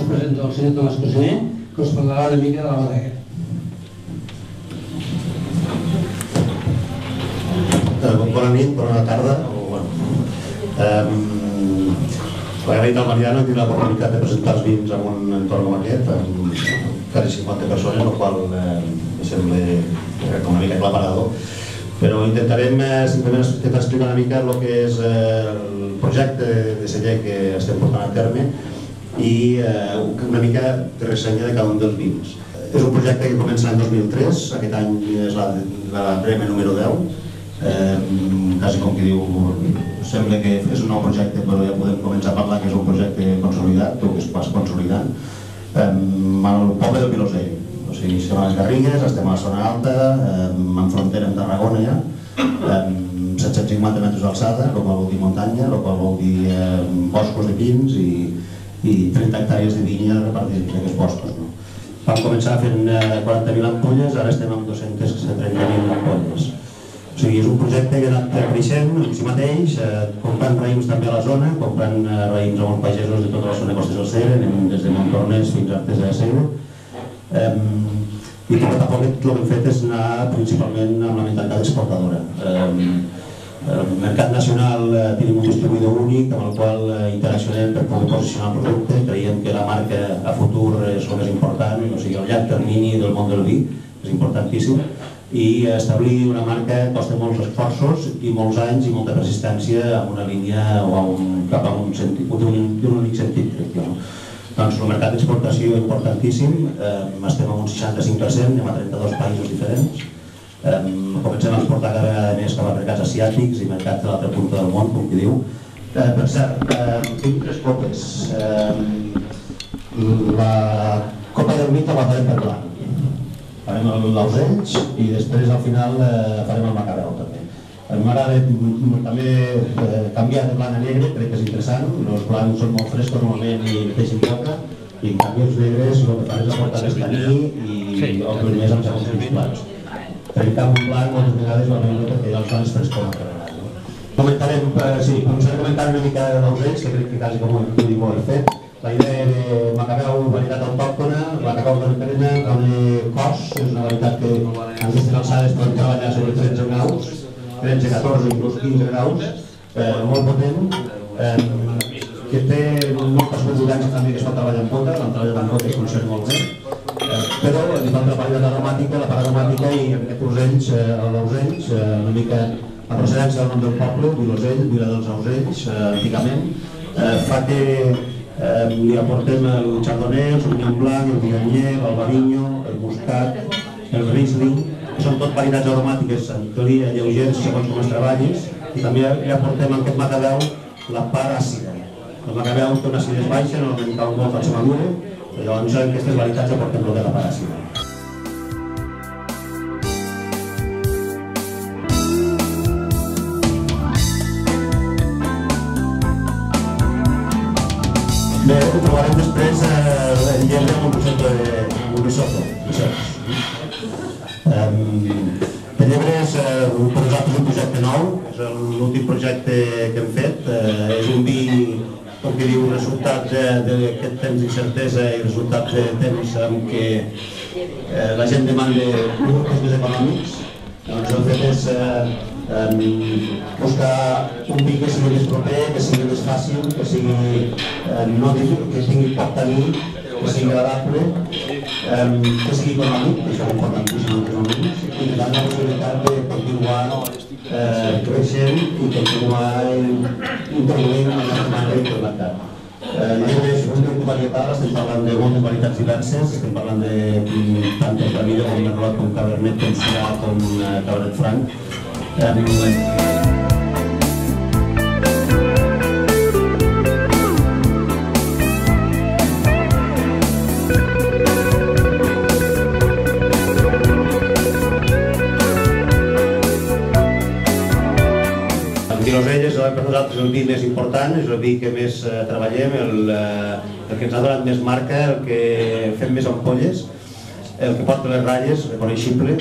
presenta el senyor Tomàs Cosiner, que us parlarà una mica de la bodega. Bona nit, bona tarda. La Garita del Mariano té l'oportunitat de presentar els vins en un entorn com aquest, amb quasi 50 persones, el qual em sembla una mica aclaparador. Però intentarem simplement explicar una mica el que és el projecte de celler que estem portant a terme i una mica de ressenya de cada un dels vins. És un projecte que comença l'any 2003, aquest any és la brema número 10, quasi com qui diu, sembla que és un nou projecte però ja podem començar a parlar que és un projecte consolidat, o que es passa consolidant, al poble del Vilosell. O sigui, estem a les Garrigues, estem a la zona alta, en frontera amb Tarragona ja, 750 metres d'alçada, el qual vol dir muntanya, el qual vol dir boscos de pins i 30 hectàrees de vinya repartits en aquests boscos. Vam començar fent 40.000 ampolles, ara estem amb 230.000 ampolles. O sigui, és un projecte que ha anat creixent en si mateix, comprant raïms també a la zona, comprant raïms a molts pagesos de tota la zona de Costes del Segre, anem des de Montornès fins a Artesa de Segre. I poc a poc el que hem fet és anar principalment amb la mentalitat exportadora. El mercat nacional tenim un distribuïdor únic amb el qual interaccionem per poder posicionar el producte. Creiem que la marca a futur és el més important, o sigui, el llarg termini del món del vi és importantíssim. I establir una marca costa molts esforços i molts anys i molta persistència en una línia o cap a un únic sentit, crec jo. Doncs el mercat d'exportació és importantíssim, estem en un 65%, anem a 32 països diferents. Comencem a exportar cada vegada més cap a mercats asiàtics i mercats de l'altra punta del món, com qui diu. Per cert, tinc 3 copes. La copa del mite la farem per blanc. Farem l'Ausenys i després al final farem el Macabeu també. M'agrada també canviar de blanc a negre, crec que és interessant. Els blancs són molt frescos normalment i deixen poca, i en canvi els negres el que fan és aportar més taní i omplir més amb segons quins plats. Trencar un blanc moltes vegades va bé perquè ja els fan és frescor. Comentarem, sí, començaré comentant una mica d'Ausenys, que crec que quasi com ho he fet. La idea de Macabeu, varietat autòctona, la cacau de Perena, Caune Cos, és una varietat que en aquestes alçades podem treballar sobre 13 graus, 13, 14, inclús 15 graus, molt potent, que té moltes quantitats també que es pot treballar en cota, l'hem treballat en cota i funciona molt bé, però li falta la part aromàtica, la part aromàtica i en aquest Ausenys, l'Ausenys, una mica la procedència del nom del poble, Vilosell, Vila dels Ausenys, antigament, fa que li aportem el Chardonnay, el Sauvignon Blanc, el Viognier, l'Albariño, el Muscat, el Riesling, que són tot varietats aromàtiques en teoria lleugers segons com es treballis, i també li aportem a aquest Macabeu la part àcida. El Macabeu té una acidesa baixa, normalment cau molt al seu madura, i llavors en aquestes varietats aportem el de la part àcida. Bé, ho trobarem després el llebre amb un risotto. El llebre és per nosaltres un projecte nou, és l'últim projecte que hem fet. És un vi, com que diu, resultat d'aquest temps d'incertesa i resultat de temps en què la gent demanda productes més econòmics. Doncs el fet és buscar un vi que sigui més proper, que sigui més fàcil, que tingui poc taní, que sigui agradable, que sigui econòmic, que això és importantíssim en aquests moments, i que doni la possibilitat de continuar creixent i continuar introduint en la marca i el mercat. El llibre és un producte varietal, estem parlant de moltes varietats diverses, estem parlant de tant Tempranillo com Merlot, com Cabernet, com Syrah, com Cabernet Franc. Vilosell és per nosaltres el vi més important, és el vi que més treballem, el que ens ha donat més marca, el que fem més ampolles, el que porta les ratlles, reconeixible.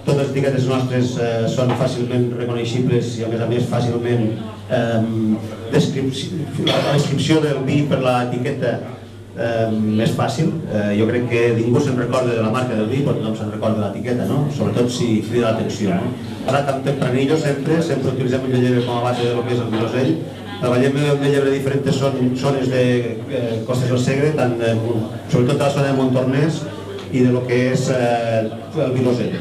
Totes les etiquetes nostres són fàcilment reconeixibles i a més fàcilment la descripció del vi per l'etiqueta més fàcil. Jo crec que ningú se'n recorda de la marca del vi, però tothom se'n recorda de l'etiqueta, sobretot si crida l'atenció. Ara, tan tempranillo, sempre utilitzem el llebre com a base del que és el vilosell. Treballem amb el llebre de diferents zones de Costes del Segre, sobretot a la zona de Montornès i de lo que és el vilosell.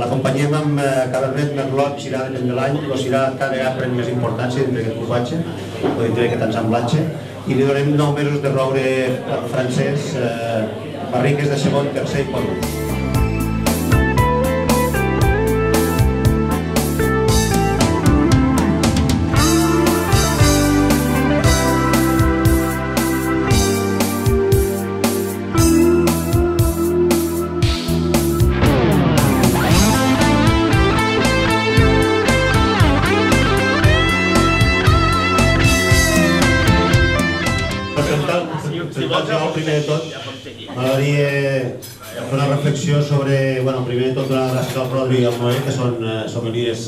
L'acompanyem amb Cabernet, Merlot, Syrah, depèn de l'any. El Syrah cada vegada pren més importància dintre d'aquest formatge, o dintre d'aquest ensamblatge, i li donem 9 mesos de roure francès, barriques de segon, tercer i quart. Primer de tot, m'agradaria fer una reflexió sobre, primer de tot, donar gràcies al Rodri i al Noé, que són sommeliers,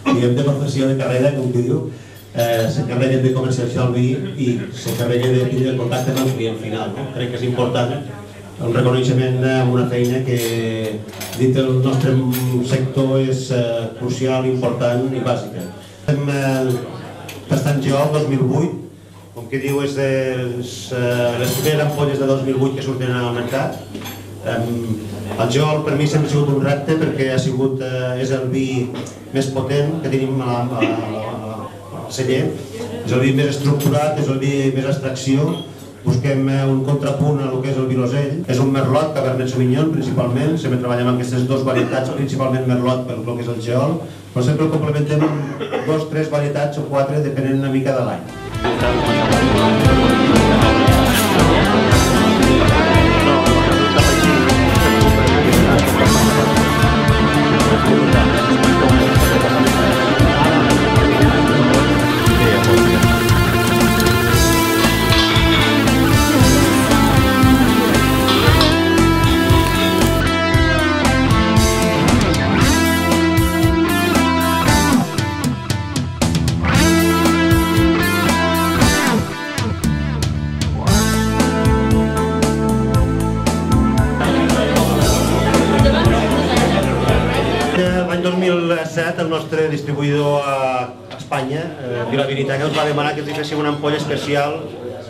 diguem, de professió de carrera, com qui diu, s'encarreguen de comercialitzar el vi i s'encarreguen de tindre contacte amb el client final. Crec que és important el reconeixement amb una feina que dins del nostre sector és crucial, important i bàsica. Estem tastant Geol 2008, com que diu, és les primeres ampolles de 2008 que surten al mercat. El Geol per mi sempre ha sigut un repte perquè és el vi més potent que tenim al celler, és el vi més estructurat, és el vi més extracció. Busquem un contrapunt a lo que és el vilosell. És un Merlot, Cabernet Sauvignon principalment, sempre treballem amb aquestes dues varietats, principalment Merlot per lo que és el Geol, però sempre el complementem amb 2, 3 varietats o 4, depenent una mica de l'any. L'any 2007 el nostre distribuïdor a Espanya, Vila Vinitaca, ens va demanar que ens féssim una ampolla especial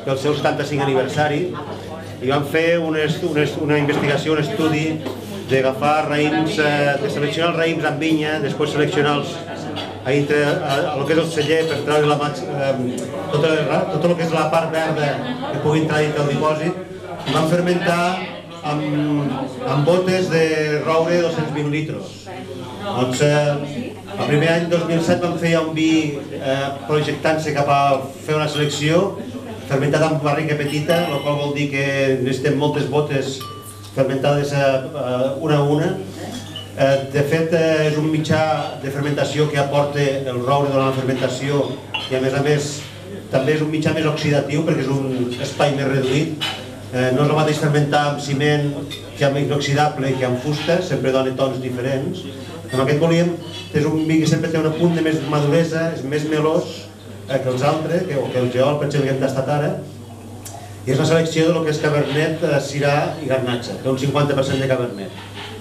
pel seu 75 aniversari i vam fer una investigació, un estudi d'agafar raïms, de seleccionar els raïms amb vinya, després seleccionar el que és el celler per treure tot el que és la part verda que pugui entrar dintre el dipòsit. I vam fermentar amb botes de roure 220 litres. Doncs el primer any 2007 vam fer un vi projectant-se cap a fer una selecció fermentat amb barrica petita, el qual vol dir que necessitem moltes botes fermentades una a una. De fet, és un mitjà de fermentació que aporta el roure durant la fermentació i a més també és un mitjà més oxidatiu perquè és un espai més reduït. No és el mateix fermentar amb ciment que amb inoxidable i que amb fusta, sempre dona tons diferents. Amb aquest volíem, és un vi que sempre té un punt de més maduresa, és més melós que els altres, o que el Geol, per exemple, que hem tastat ara. I és la selecció del que és Cabernet, Syrah i Garnatxa, té un 50% de Cabernet.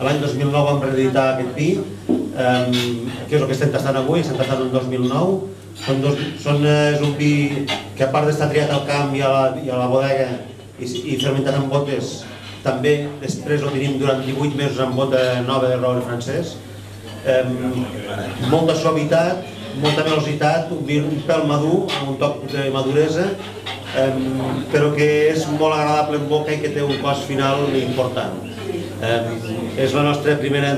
L'any 2009 vam reeditar aquest vi, que és el que estem tastant avui, estem tastant el 2009. És un vi que a part d'estar triat al camp i a la bodega i fermentat en botes, també després el tenim durant 18 mesos en bota nova de roure francès. Molta suavitat, molta velocitat, un pèl madur, amb un toc de maduresa, però que és molt agradable en boca i que té un cost final important. És la nostra primera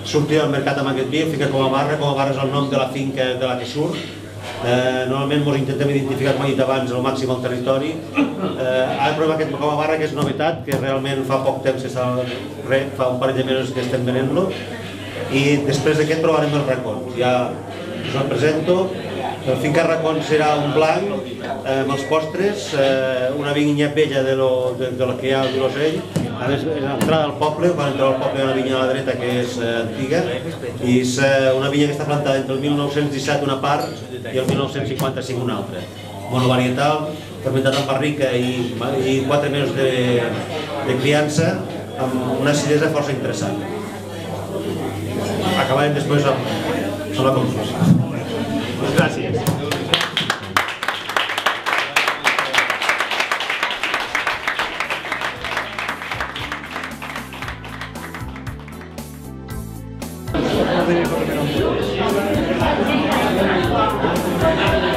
sortida al mercat amb aquest vi, finca Comabarra. Comabarra és el nom de la finca de la que surt. Normalment ens intentem identificar, com he dit abans, al màxim al territori. Ara provem aquest Comabarra, que és novetat, que realment fa poc temps que fa un parell de mesos que estem venent-lo. I després d'aquest provarem el Racón. Ja us el presento. El finca Racón serà un blanc amb els postres, una vinya vella de la que hi ha al Vilosell. A més, és l'entrada al poble, quan entrar al poble hi ha una vinya a la dreta que és antiga, i és una vinya que està plantada entre el 1917 una part i el 1955 una altra. Monovarietal, fermentat amb barrica i 4 mesos de criança amb una acidesa força interessant. Acabarem després amb la conclusió. Gràcies. Gracias.